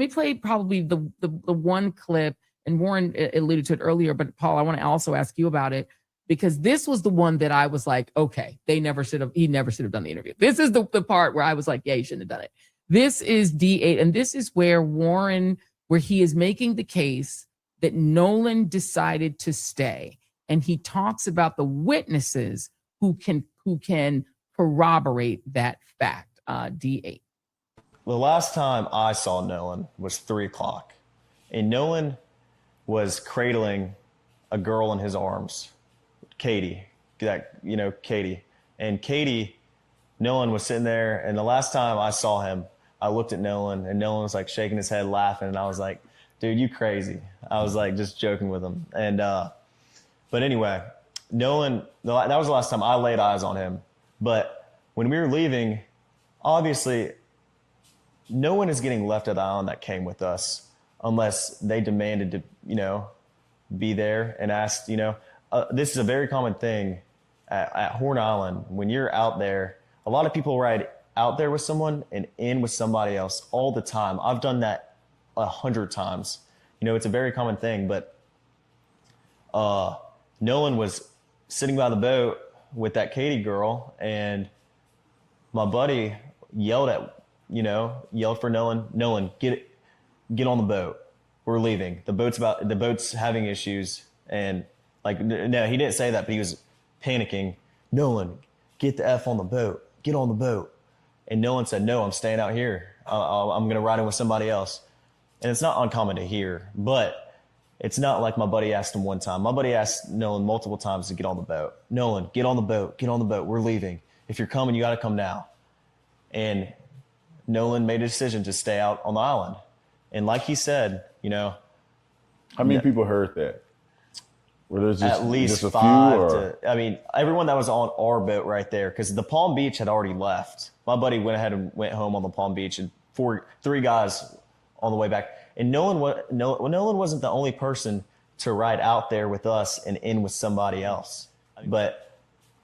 me play probably the one clip, and Warren alluded to it earlier, but Paul, I want to also ask you about it because this was the one that I was like, okay, he never should have done the interview. This is the part where I was like, yeah, he shouldn't have done it. This is D8, and this is where where he is making the case that Nolan decided to stay. And he talks about the witnesses who can corroborate that fact. D8. The last time I saw Nolan was 3 o'clock, and Nolan was cradling a girl in his arms, Katie. Katie. And Katie, Nolan was sitting there, and the last time I saw him, I looked at Nolan, and Nolan was like shaking his head, laughing, and I was like, dude, you crazy. I was like just joking with him. And but anyway, Nolan, that was the last time I laid eyes on him. But when we were leaving, obviously, no one is getting left at the island that came with us unless they demanded to, be there and asked, this is a very common thing at Horn Island. When you're out there, a lot of people ride out there with someone and in with somebody else all the time. I've done that 100 times. It's a very common thing, but Nolan was sitting by the boat with that Katie girl, and my buddy yelled for Nolan, get on the boat. We're leaving. The boat's having issues. And no, he didn't say that, but he was panicking. Nolan, get the F on the boat. Get on the boat. And Nolan said, no, I'm staying out here. I'm going to ride in with somebody else. And it's not uncommon to hear, but it's not like my buddy asked him one time. My buddy asked Nolan multiple times to get on the boat. Nolan, get on the boat. Get on the boat. We're leaving. If you're coming, you got to come now. And Nolan made a decision to stay out on the island. And like he said, how many people heard that? Were there just at least just 5 everyone that was on our boat right there, because the Palm Beach had already left. My buddy went ahead and went home on the Palm Beach, and 3 guys on the way back. And Nolan wasn't the only person to ride out there with us and in with somebody else. But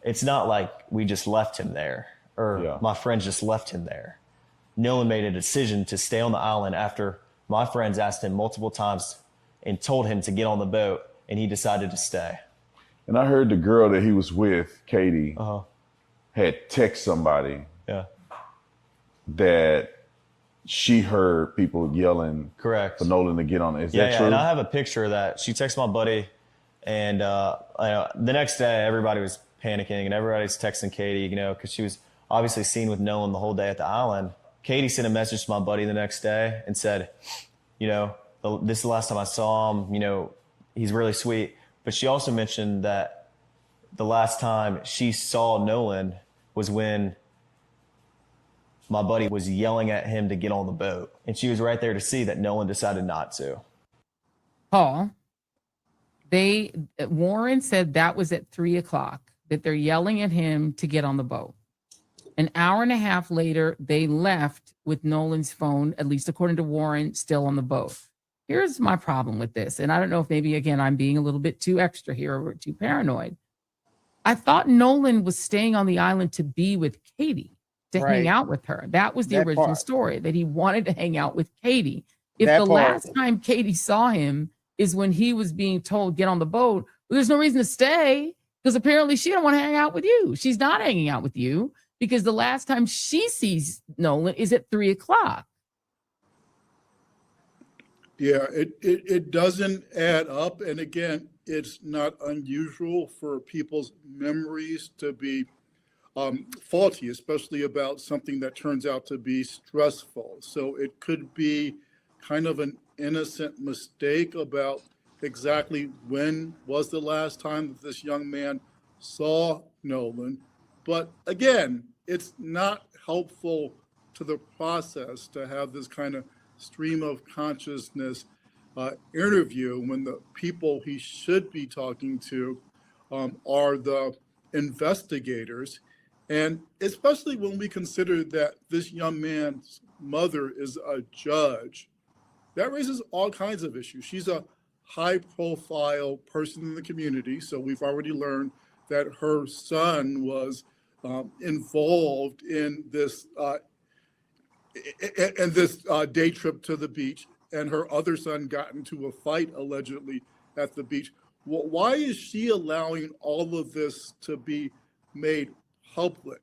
it's not like we just left him there, or my friends just left him there. Nolan made a decision to stay on the island after my friends asked him multiple times and told him to get on the boat, and he decided to stay. And I heard the girl that he was with, Katie, had text somebody that she heard people yelling correct for Nolan to get on it. Is that yeah, true? And I have a picture of that. She texted my buddy, and the next day everybody was panicking, and everybody's texting Katie, because she was obviously seen with Nolan the whole day at the island. Katie sent a message to my buddy the next day and said, this is the last time I saw him, he's really sweet. But she also mentioned that the last time she saw Nolan was when my buddy was yelling at him to get on the boat. And she was right there to see that Nolan decided not to. Paul, Warren said that was at 3 o'clock, that they're yelling at him to get on the boat. An hour and a half later, they left with Nolan's phone, at least according to Warren, still on the boat. Here's my problem with this. And I don't know if maybe, again, I'm being a little bit too extra here or too paranoid. I thought Nolan was staying on the island to be with Katie, to hang out with her. That was the original story, that he wanted to hang out with Katie. If the last time Katie saw him is when he was being told, get on the boat, well, there's no reason to stay, because apparently she don't want to hang out with you. She's not hanging out with you, because the last time she sees Nolan is at 3 o'clock. Yeah, it doesn't add up. And again, it's not unusual for people's memories to be faulty, especially about something that turns out to be stressful. So it could be kind of an innocent mistake about exactly when was the last time that this young man saw Nolan. But again, it's not helpful to the process to have this kind of stream of consciousness interview when the people he should be talking to are the investigators. And especially when we consider that this young man's mother is a judge, that raises all kinds of issues. She's a high-profile person in the community, so we've already learned that her son was involved in this and this day trip to the beach, and her other son got into a fight allegedly at the beach. Why is she allowing all of this to be made public?